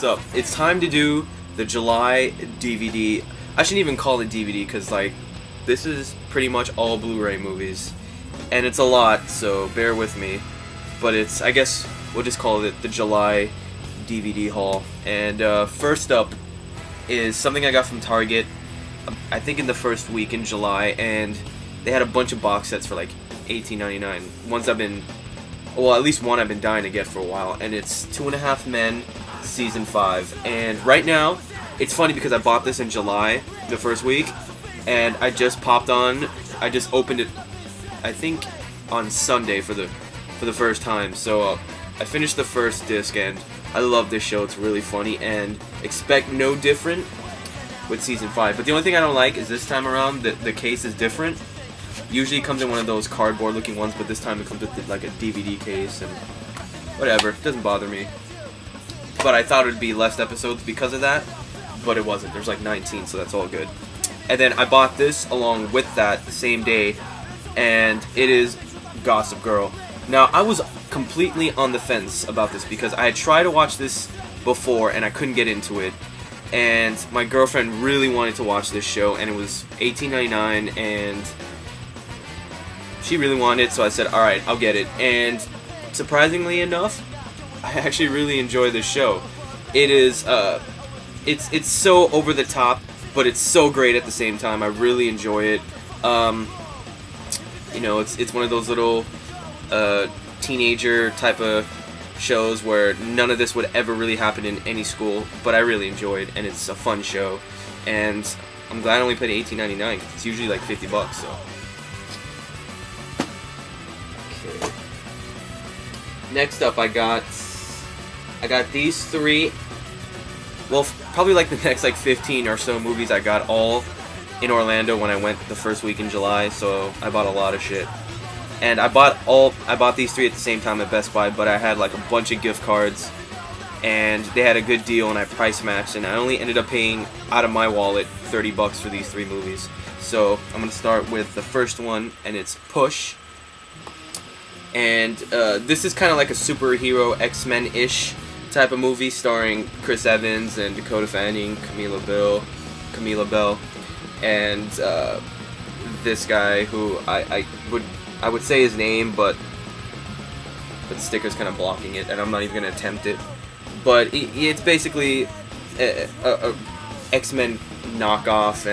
What's up? It's time to do the July DVD. I shouldn't even call it DVD because, like, this is pretty much all Blu-ray movies. And it's a lot, so bear with me. But it's, I guess, we'll just call it the July DVD haul. And first up is something I got from Target, I think in the first week in July. And they had a bunch of box sets for like $18.99. Ones I've been, well, at least one I've been dying to get for a while. And it's 2.5 Men Season 5. And right now, it's funny because I bought this in July, the first week. And I just popped on, I just opened it, I think on Sunday for the first time. So I finished the first disc and I love this show. It's really funny and expect no different with Season 5. But the only thing I don't like is this time around the case is different. Usually it comes in one of those cardboard looking ones, but this time it comes with like a DVD case and whatever. It doesn't bother me. But I thought it would be less episodes because of that, but it wasn't. There's like 19, so that's all good. And then I bought this along with that the same day, and it is Gossip Girl. Now, I was completely on the fence about this because I had tried to watch this before and I couldn't get into it. And my girlfriend really wanted to watch this show, and it was $18.99, and she really wanted it, so I said, alright, I'll get it. And surprisingly enough, I actually really enjoy this show. It is, it's so over the top, but it's so great at the same time. I really enjoy it. You know, it's one of those little teenager type of shows where none of this would ever really happen in any school, but I really enjoyed, and it's a fun show. And I'm glad I only paid $18.99 because it's usually like $50. So. Okay. Next up, I got these three. Well, probably like the next like 15 or so movies I got all in Orlando when I went the first week in July, so I bought a lot of shit. And I bought these three at the same time at Best Buy, but I had like a bunch of gift cards and they had a good deal and I price matched, and I only ended up paying out of my wallet $30 for these three movies. So I'm gonna start with the first one, and it's Push. And this is kind of like a superhero X-Men-ish type of movie starring Chris Evans and Dakota Fanning, Camila Bell, and this guy who I would say his name, but the sticker's kind of blocking it, and I'm not even gonna attempt it. But it's basically a X-Men knockoff,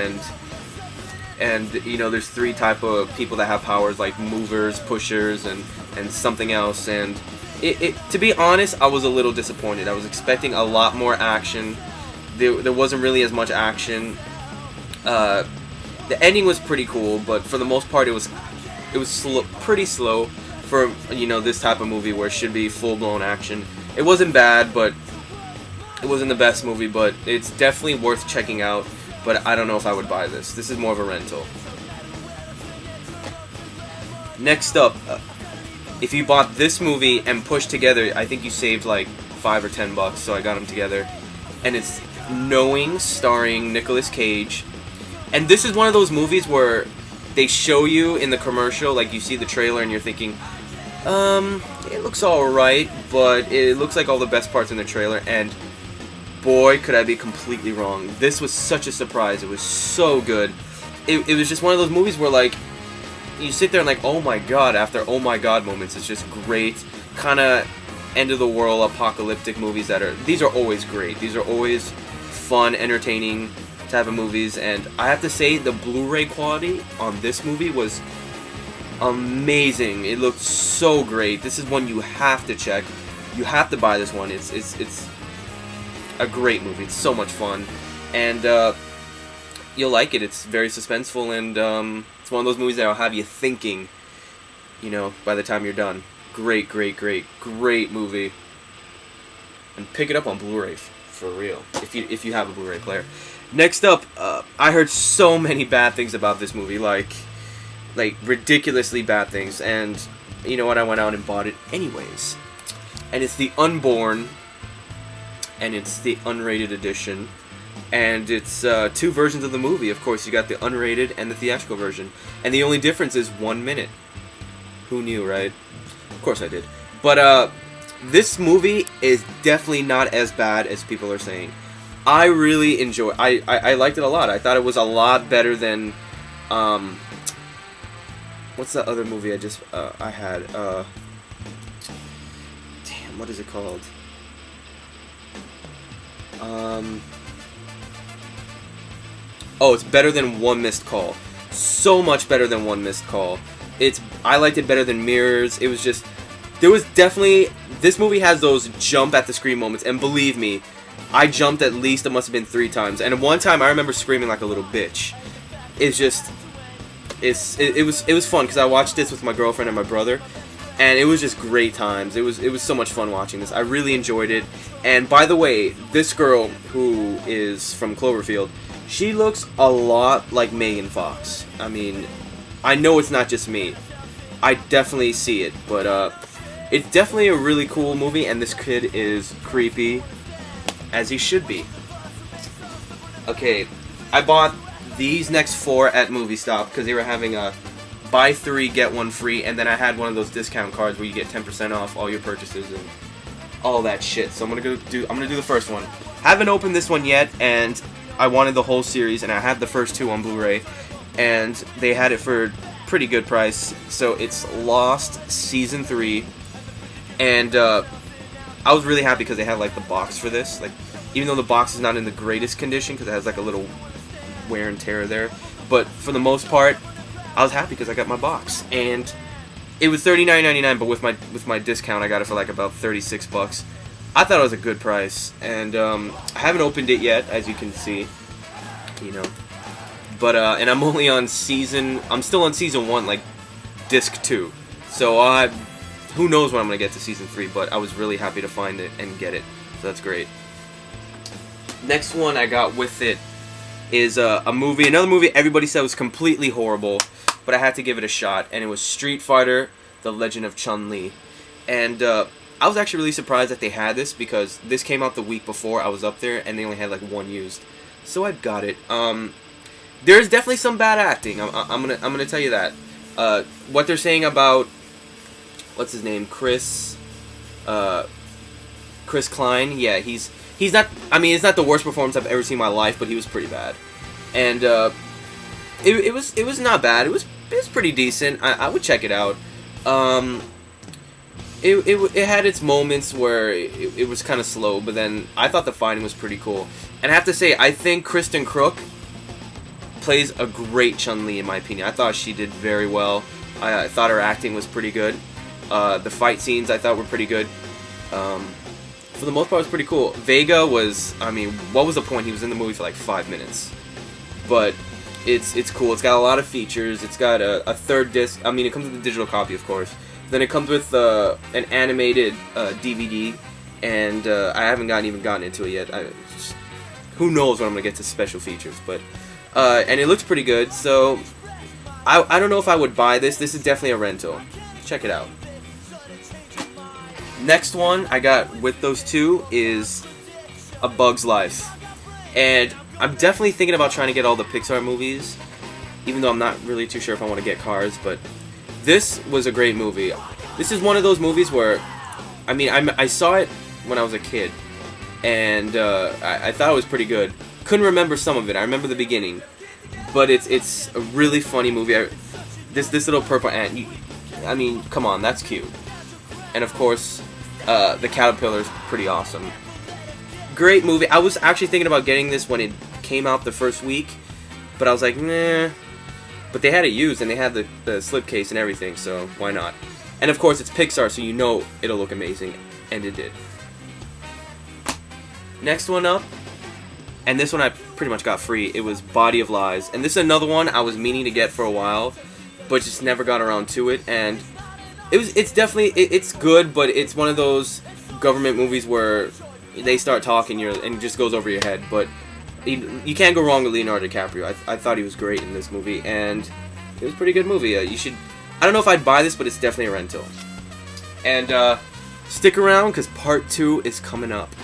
and you know, there's three type of people that have powers, like movers, pushers, and something else. And to be honest, I was a little disappointed. I was expecting a lot more action. There wasn't really as much action. The ending was pretty cool, but for the most part, it was pretty slow for, you know, this type of movie where it should be full-blown action. It wasn't bad, but it wasn't the best movie, but it's definitely worth checking out. But I don't know if I would buy this. This is more of a rental. Next up, if you bought this movie and Push together, I think you saved like $5 or $10, so I got them together. And it's Knowing, starring Nicolas Cage. And this is one of those movies where they show you in the commercial, like you see the trailer and you're thinking, it looks alright, but it looks like all the best parts in the trailer, and boy, could I be completely wrong. This was such a surprise. It was so good. It was just one of those movies where, like, you sit there and like, oh my god, after oh my god moments. It's just great. Kind of end of the world apocalyptic movies these are always great. These are always fun, entertaining type of movies, and I have to say the Blu-ray quality on this movie was amazing. It looked so great. This is one you have to check. You have to buy this one. It's a great movie. It's so much fun, and you'll like it. It's very suspenseful, and it's one of those movies that'll have you thinking, you know, by the time you're done. Great movie. And pick it up on Blu-ray for real, if you have a Blu-ray player. Next up, I heard so many bad things about this movie, like ridiculously bad things, and you know what, I went out and bought it anyways. And it's The Unborn, and it's the unrated edition, and it's two versions of the movie. Of course, you got the unrated and the theatrical version, and the only difference is 1 minute. Who knew, right? Of course I did. But this movie is definitely not as bad as people are saying. I really enjoy. I liked it a lot. I thought it was a lot better than, what's that other movie I had? Damn, what is it called? Oh, it's better than One Missed Call. So much better than One Missed Call. I liked it better than Mirrors. It was just, there was definitely, this movie has those jump at the screen moments, and believe me, I jumped at least, it must have been 3 times. And one time I remember screaming like a little bitch. It's just, it was fun because I watched this with my girlfriend and my brother, and it was just great times. It was so much fun watching this. I really enjoyed it. And by the way, this girl who is from Cloverfield, she looks a lot like Megan Fox. I mean, I know it's not just me. I definitely see it, but it's definitely a really cool movie, and this kid is creepy, as he should be. Okay, I bought these next 4 at Movie Stop because they were having a buy 3 get 1 free, and then I had one of those discount cards where you get 10% off all your purchases and all that shit. So I'm gonna do the first one. Haven't opened this one yet, and I wanted the whole series, and I had the first 2 on Blu-ray, and they had it for pretty good price. So it's Lost Season 3, and I was really happy because they had like the box for this. Like, even though the box is not in the greatest condition because it has like a little wear and tear there, but for the most part, I was happy because I got my box, and it was $39.99, but with my discount, I got it for like about $36. I thought it was a good price, and I haven't opened it yet, as you can see, you know. But and I'm still on season 1, like disc 2. So who knows when I'm gonna get to season 3? But I was really happy to find it and get it, so that's great. Next one I got with it is another movie everybody said was completely horrible, but I had to give it a shot, and it was Street Fighter: The Legend of Chun-Li. And I was actually really surprised that they had this because this came out the week before I was up there, and they only had like 1 used, so I got it. There's definitely some bad acting. I'm gonna tell you that. What they're saying about what's his name, Chris Klein? Yeah, he's not. I mean, it's not the worst performance I've ever seen in my life, but he was pretty bad. And it was not bad. It was pretty decent. I would check it out. It had its moments where it was kind of slow, but then I thought the fighting was pretty cool. And I have to say, I think Kristen Crook plays a great Chun-Li in my opinion. I thought she did very well. I thought her acting was pretty good. The fight scenes I thought were pretty good. For the most part, it was pretty cool. Vega was, I mean, what was the point? He was in the movie for like 5 minutes. But it's cool. It's got a lot of features. It's got a third disc. I mean, it comes with a digital copy, of course. Then it comes with an animated DVD, and I haven't even gotten into it yet. Who knows when I'm gonna get to special features, but and it looks pretty good. So I don't know if I would buy this. This is definitely a rental. Check it out. Next one I got with those 2 is A Bug's Life, and I'm definitely thinking about trying to get all the Pixar movies, even though I'm not really too sure if I want to get Cars, but this was a great movie. This is one of those movies where, I mean, I saw it when I was a kid, and I thought it was pretty good. Couldn't remember some of it. I remember the beginning, but it's a really funny movie. This little purple ant. I mean, come on, that's cute. And of course, the caterpillar's pretty awesome. Great movie. I was actually thinking about getting this when it came out the first week, but I was like, nah. But they had it used, and they had the slipcase and everything, so why not? And of course, it's Pixar, so you know it'll look amazing, and it did. Next one up, and this one I pretty much got free, it was Body of Lies. And this is another one I was meaning to get for a while, but just never got around to it, and it's definitely, it's good, but it's one of those government movies where they start talking and it just goes over your head, but you can't go wrong with Leonardo DiCaprio. I thought he was great in this movie, and it was a pretty good movie. You should. I don't know if I'd buy this, but it's definitely a rental. And stick around because part 2 is coming up.